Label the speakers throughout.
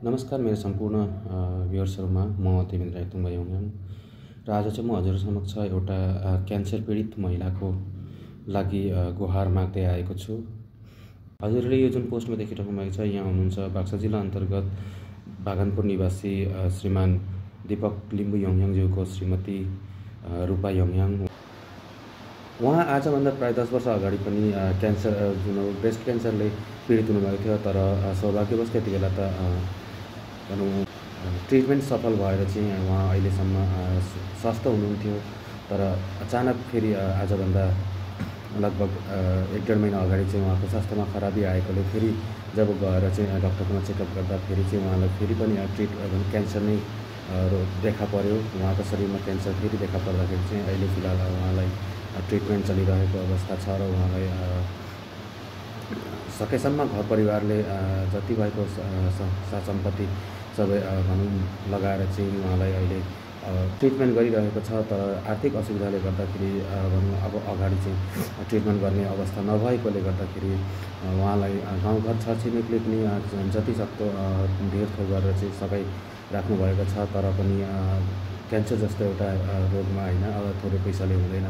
Speaker 1: नमस्कार मेरो सम्पूर्ण भ्युअर्सहरुमा म देवेन्द्र आइतुङ भयौं र आज चाहिँ म हजुर समक्ष एउटा क्यान्सर पीडित महिलाको लागि गुहार माग्दै आएको छु। हजुरले यो जुन पोस्टमा देखिरहनु भएको छ यहाँ हुनुहुन्छ बाक्सा जिल्ला अन्तर्गत बागनपुर निवासी श्रीमान दीपक लिम्बू योङयाङज्यूको श्रीमती रूपा योङयाङ। उहाँ आजभन्दा प्राय 10 वर्ष अगाडि पनि क्यान्सर जुन ब्रेस्ट क्यान्सरले पीडित हुनुभएको थियो, तर सौभाग्यवश त्यतिबेला त भनौँ ट्रिटमेन्ट सफल भएर चाहिँ उहाँ अहिलेसम्म स्वस्थ हुनुहुन्थ्यो। तर अचानक फेरि आजभन्दा लगभग 1-1.5 महिना अगाडि चाहिँ उहाँको स्वास्थ्यमा खराबी आएकोले फेरि जब गएर चाहिँ डाक्टरकोमा चेकअप गर्दा फेरि चाहिँ उहाँलाई फेरि पनि क्यान्सर नै देखा पर्यो। उहाँको शरीरमा क्यान्सर फेरि देखा पर्दाखेरि चाहिँ अहिले फिलहाल उहाँलाई ट्रिटमेन्ट चलिरहेको अवस्था छ र उहाँलाई सकेसम्म घर परिवारले जति भएको सम्पत्ति सबै भनौँ लगाएर चाहिँ उहाँलाई अहिले ट्रिटमेन्ट गरिरहेको छ। तर आर्थिक असुविधाले गर्दाखेरि भनौँ अब अगाडि चाहिँ ट्रिटमेन्ट गर्ने अवस्था नभएकोले गर्दाखेरि उहाँलाई गाउँघर छरछिमेकले पनि जति सक्दो धेरथोर गरेर चाहिँ सबै राख्नुभएको छ। तर पनि क्यान्सर जस्तो एउटा रोगमा होइन, अब थोरै पैसाले हुँदैन।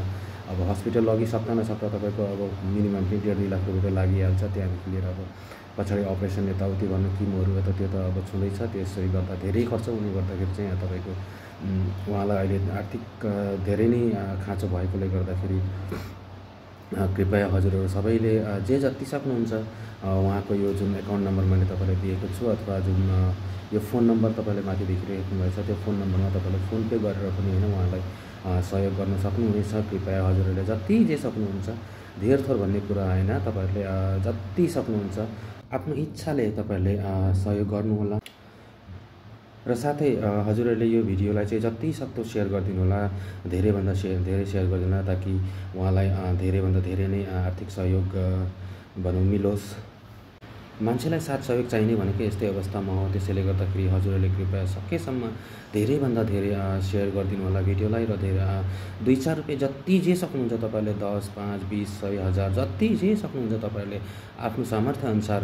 Speaker 1: अब हस्पिटल लगिसक्दा नसक्दा तपाईँको अब मिनिमम 1.5-2 लाख रुपियाँ त लागिहाल्छ। त्यहाँदेखि लिएर अब पछाडि अपरेसन यताउति गर्नु किमोहरू त त्यो त अब छुँदैछ। त्यसरी गर्दा धेरै खर्च हुने गर्दाखेरि चाहिँ तपाईँको उहाँलाई अहिले आर्थिक धेरै नै खाँचो भएकोले गर्दाखेरि कृपया हजुरहरू सबैले जे जति सक्नुहुन्छ उहाँको यो जुन एकाउन्ट नम्बर मैले तपाईँलाई दिएको छु अथवा जुन यो फोन नम्बर तपाईँले माथि देखिरहेको भएछ त्यो फोन नम्बरमा तपाईँले फोन पे गरेर पनि होइन उहाँलाई सहयोग गर्न सक्नुहुनेछ। कृपया हजुरहरूले जति जे सक्नुहुन्छ, धेर थोर भन्ने कुरा होइन, तपाईँहरूले जति सक्नुहुन्छ आफ्नो इच्छाले तपाईँहरूले सहयोग गर्नुहोला। र साथै हजुरहरूले यो भिडियोलाई चाहिँ जति सक्दो सेयर गरिदिनु होला, धेरैभन्दा धेरै सेयर गरिदिनु होला, ताकि उहाँलाई धेरैभन्दा धेरै नै आर्थिक सहयोग भनौँ मिलोस्। मान्छेलाई साथ सहयोग चाहिने भनेको यस्तै अवस्थामा हो। त्यसैले गर्दाखेरि हजुरहरूले कृपया सकेसम्म धेरैभन्दा धेरै सेयर गरिदिनु होला भिडियोलाई। र धेरै 2-4 रुपियाँ जति जे सक्नुहुन्छ तपाईँहरूले 10, 5, 20, 100, 1000 जति जे सक्नुहुन्छ तपाईँहरूले आफ्नो सामर्थ्य अनुसार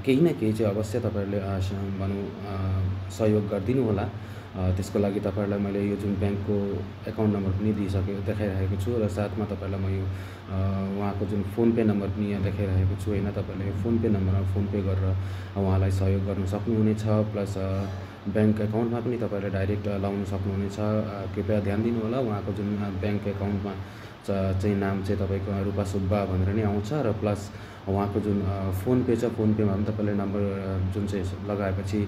Speaker 1: केही न केही चाहिँ अवश्य तपाईँहरूले भनौँ सहयोग गरिदिनु होला। त्यसको लागि तपाईँहरूलाई मैले यो जुन ब्याङ्कको एकाउन्ट नम्बर पनि देखाइरहेको छु र साथमा तपाईँलाई म यो उहाँको जुन फोन पे नम्बर पनि यहाँ देखाइरहेको छु होइन। तपाईँले यो फोन पे नम्बरमा फोन पे गरेर उहाँलाई सहयोग गर्न सक्नुहुनेछ। प्लस ब्याङ्क एकाउन्टमा पनि तपाईँले डाइरेक्ट लाउन सक्नुहुनेछ। कृपया ध्यान दिनु होला, उहाँको जुन ब्याङ्क एकाउन्टमा चाहिँ नाम चाहिँ तपाईँको रूपा सुब्बा भनेर नै आउँछ। र प्लस उहाँको जुन फोन पे छ, फोन पेमा पनि तपाईँले नम्बर जुन चाहिँ लगाएपछि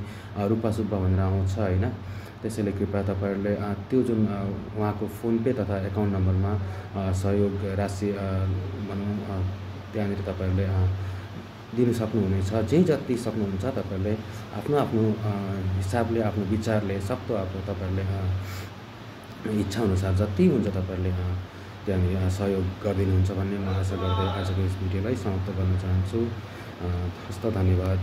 Speaker 1: रूपा सुब्बा भनेर आउँछ होइन। त्यसैले कृपया तपाईँहरूले त्यो जुन उहाँको फोन पे तथा एकाउन्ट नम्बरमा सहयोग राशि भनौँ त्यहाँनिर तपाईँहरूले दिनु सक्नुहुनेछ। जे जति सक्नुहुन्छ तपाईँहरूले आफ्नो आफ्नो हिसाबले, आफ्नो विचारले सक्दो अब तपाईँहरूले इच्छा अनुसार जति हुन्छ तपाईँहरूले त्यहाँनिर सहयोग गरिदिनुहुन्छ भन्ने म आशा गर्दै आजको यस भिडियोलाई समाप्त गर्न चाहन्छु। हस्त धन्यवाद।